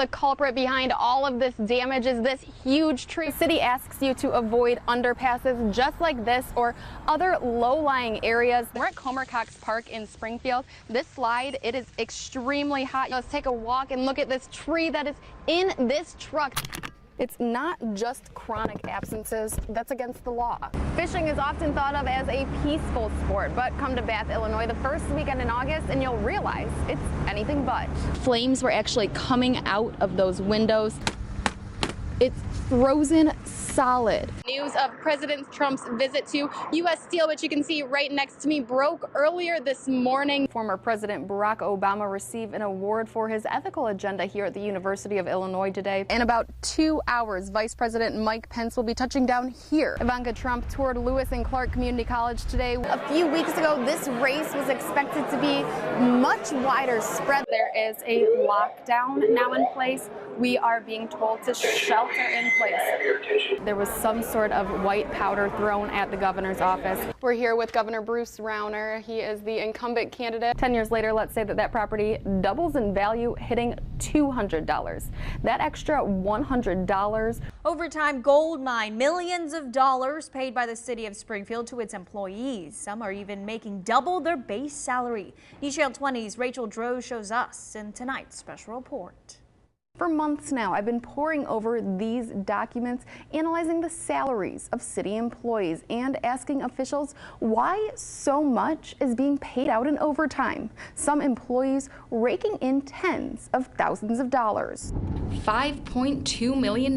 The culprit behind all of this damage is this huge tree. The city asks you to avoid underpasses just like this or other low-lying areas. We're at Comer Cox Park in Springfield. This slide, it is extremely hot. Let's take a walk and look at this tree that is in this truck. It's not just chronic absences that's against the law. Fishing is often thought of as a peaceful sport, but come to Bath, Illinois the first weekend in August and you'll realize it's anything but. Flames were actually coming out of those windows. It's frozen solid. News of President Trump's visit to U.S. Steel, which you can see right next to me, broke earlier this morning. Former President Barack Obama received an award for his ethical agenda here at the University of Illinois today. In about 2 hours, Vice President Mike Pence will be touching down here. Ivanka Trump toured Lewis and Clark Community College today. A few weeks ago, this race was expected to be much wider spread. There is a lockdown now in place. We are being told to shelter in place. There was some sort of white powder thrown at the governor's office. We're here with Governor Bruce Rauner. He is the incumbent candidate. 10 years later, let's say that property doubles in value, hitting $200. That extra $100. Overtime gold mine, millions of dollars paid by the city of Springfield to its employees. Some are even making double their base salary. Newshow 20's Rachel Droze shows us in tonight's special report. For months now, I've been poring over these documents, analyzing the salaries of city employees and asking officials why so much is being paid out in overtime. Some employees raking in tens of thousands of dollars. $5.2 million.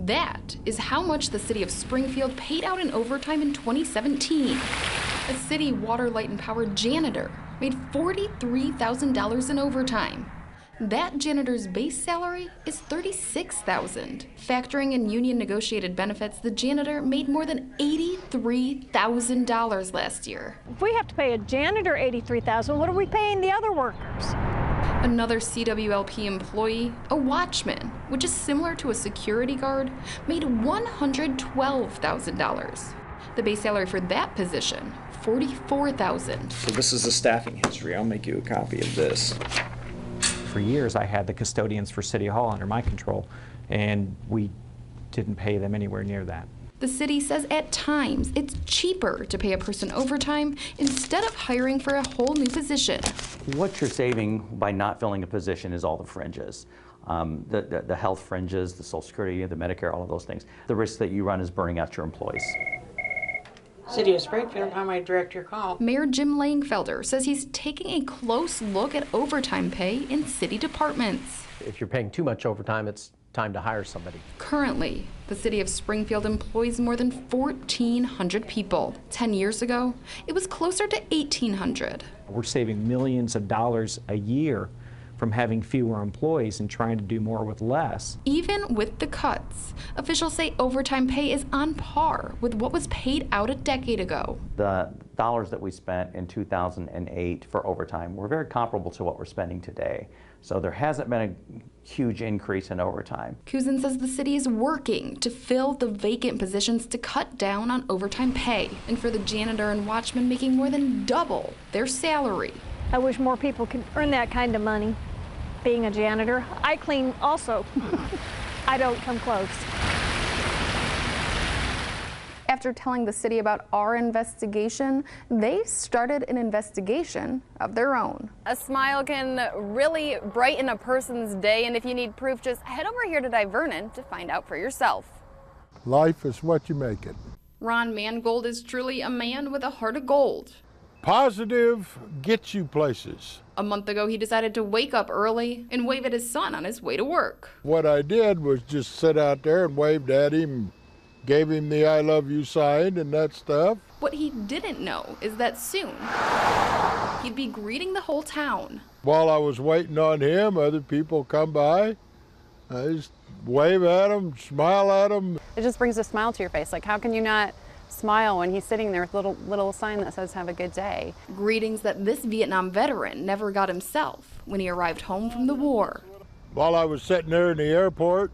That is how much the city of Springfield paid out in overtime in 2017. A city water, light, and power janitor made $43,000 in overtime. That janitor's base salary is $36,000. Factoring in union negotiated benefits, the janitor made more than $83,000 last year. If we have to pay a janitor $83,000, what are we paying the other workers? Another CWLP employee, a watchman, which is similar to a security guard, made $112,000. The base salary for that position, $44,000. So this is the staffing history. I'll make you a copy of this. For years, I had the custodians for City Hall under my control, and we didn't pay them anywhere near that. The city says at times it's cheaper to pay a person overtime instead of hiring for a whole new position. What you're saving by not filling a position is all the fringes. The health fringes, the Social Security, the Medicare, all of those things. The risk that you run is burning out your employees. City of Springfield, how may I direct your call? Mayor Jim Langfelder says he's taking a close look at overtime pay in city departments. If you're paying too much overtime, it's time to hire somebody. Currently, the city of Springfield employs more than 1,400 people. 10 years ago, it was closer to 1,800. We're saving millions of dollars a year from having fewer employees and trying to do more with less. Even with the cuts, officials say overtime pay is on par with what was paid out a decade ago. The dollars that we spent in 2008 for overtime were very comparable to what we're spending today. So there hasn't been a huge increase in overtime. Cousin says the city is working to fill the vacant positions to cut down on overtime pay, and for the janitor and watchman making more than double their salary. I wish more people could earn that kind of money. Being a janitor, I clean also. I don't come close. After telling the city about our investigation, they started an investigation of their own. A smile can really brighten a person's day, and if you need proof, just head over here to Vernon to find out for yourself. Life is what you make it. Ron Mangold is truly a man with a heart of gold. Positive gets you places. A month ago, he decided to wake up early and wave at his son on his way to work. What I did was just sit out there and waved at him, gave him the I love you sign and that stuff. What he didn't know is that soon, he'd be greeting the whole town. While I was waiting on him, other people come by. I just wave at them, smile at them. It just brings a smile to your face. Like, how can you not smile when he's sitting there with a little sign that says have a good day? Greetings that this Vietnam veteran never got himself when he arrived home from the war. While I was sitting there in the airport,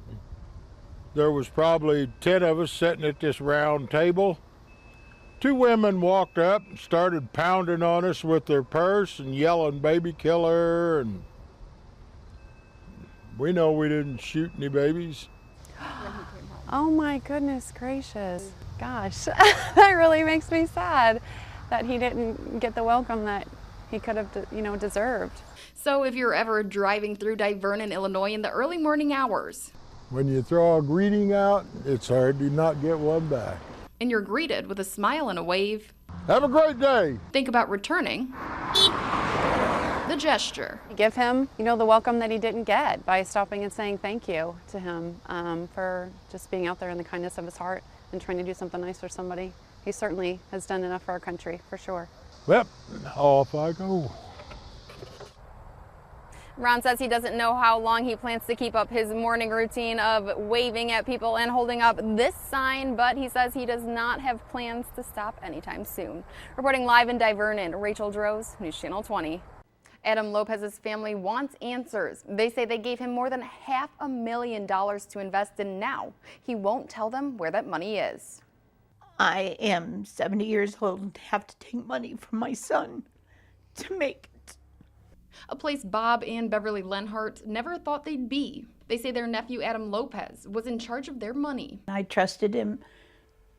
there was probably 10 of us sitting at this round table. 2 women walked up and started pounding on us with their purse and yelling baby killer, and We know we didn't shoot any babies. Oh my goodness gracious. Gosh, that really makes me sad that he didn't get the welcome that he could have, deserved. So if you're ever driving through Divernon, Illinois in the early morning hours, When you throw a greeting out, it's hard to not get one back. and you're greeted with a smile and a wave, Have a great day. think about returning the gesture. Give him, the welcome that he didn't get by stopping and saying thank you to him for just being out there in the kindness of his heart and trying to do something nice for somebody. He certainly has done enough for our country, for sure. Yep, off I go. Ron says he doesn't know how long he plans to keep up his morning routine of waving at people and holding up this sign, but he says he does not have plans to stop anytime soon. Reporting live in Divernon, Rachel Droze, News Channel 20. Adam Lopez's family wants answers. They say they gave him more than $500,000 to invest in now. He won't tell them where that money is. I am 70 years old and have to take money from my son to make it. A place Bob and Beverly Lenhart never thought they'd be. They say their nephew Adam Lopez was in charge of their money. I trusted him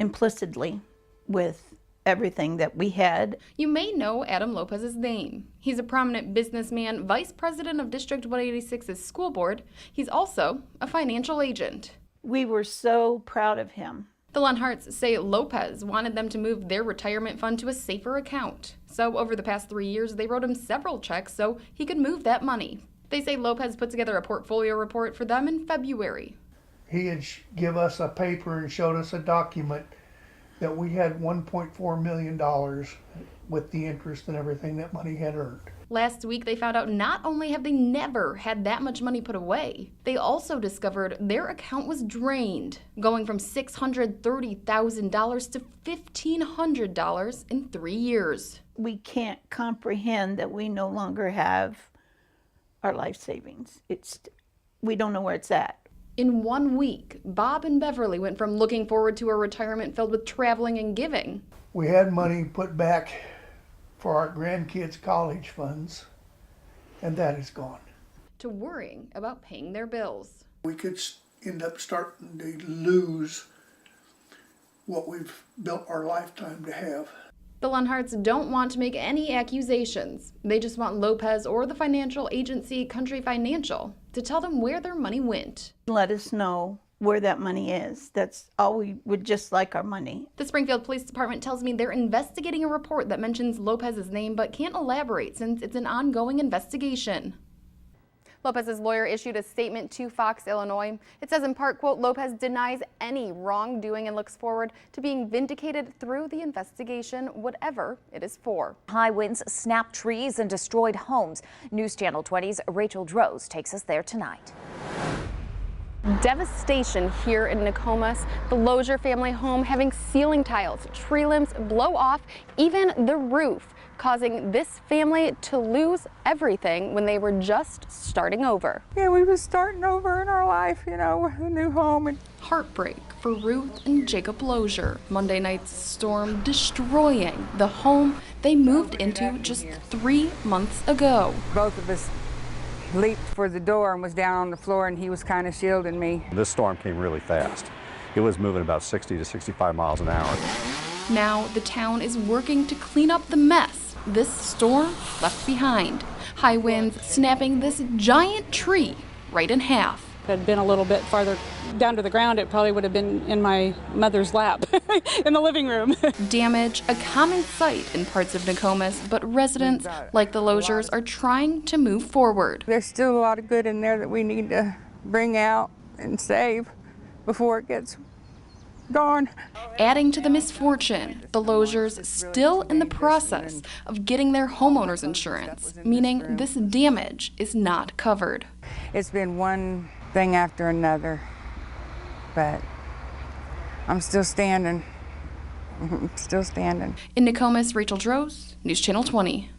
implicitly with everything that we had. You may know Adam Lopez's name. He's a prominent businessman, vice president of District 186's school board. He's also a financial agent. We were so proud of him. The Lenharts say Lopez wanted them to move their retirement fund to a safer account. So over the past 3 years, they wrote him several checks so he could move that money. They say Lopez put together a portfolio report for them in February. He had give us a paper and showed us a document that we had $1.4 million with the interest and everything that money had earned. Last week, they found out not only have they never had that much money put away, they also discovered their account was drained, going from $630,000 to $1,500 in 3 years. We can't comprehend that we no longer have our life savings. We don't know where it's at. In 1 week, Bob and Beverly went from looking forward to a retirement filled with traveling and giving. We had money put back for our grandkids' college funds, and that is gone. To worrying about paying their bills. We could end up starting to lose what we've built our lifetime to have. The Lenharts don't want to make any accusations. They just want Lopez or the financial agency Country Financial to tell them where their money went. Let us know where that money is. That's all we would just like, our money. The Springfield Police Department tells me they're investigating a report that mentions Lopez's name but can't elaborate since it's an ongoing investigation. Lopez's lawyer issued a statement to Fox, Illinois. It says in part, quote, Lopez denies any wrongdoing and looks forward to being vindicated through the investigation, whatever it is for. High winds snapped trees and destroyed homes. News Channel 20's Rachel Droze takes us there tonight. Devastation here in Nokomis. The Lozier family home having ceiling tiles, tree limbs blow off, even the roof, causing this family to lose everything when they were just starting over. Yeah, we was starting over in our life, with a new home. And heartbreak for Ruth and Jacob Lozier. Monday night's storm destroying the home they moved into just 3 months ago. both of us leaped for the door and was down on the floor, and he was kind of shielding me. This storm came really fast. It was moving about 60 to 65 miles an hour. Now the town is working to clean up the mess this storm left behind. High winds snapping this giant tree right in half. If it had been a little bit farther down to the ground, it probably would have been in my mother's lap in the living room. Damage, a common sight in parts of Nokomis, but residents like the Loziers are trying to move forward. There's still a lot of good in there that we need to bring out and save before it gets gone. Adding to the misfortune, the Loziers still in the process of getting their homeowner's insurance, meaning this damage is not covered. It's been one thing after another, but I'm still standing. Still standing. In Nokomis, Rachel Droze, News Channel 20.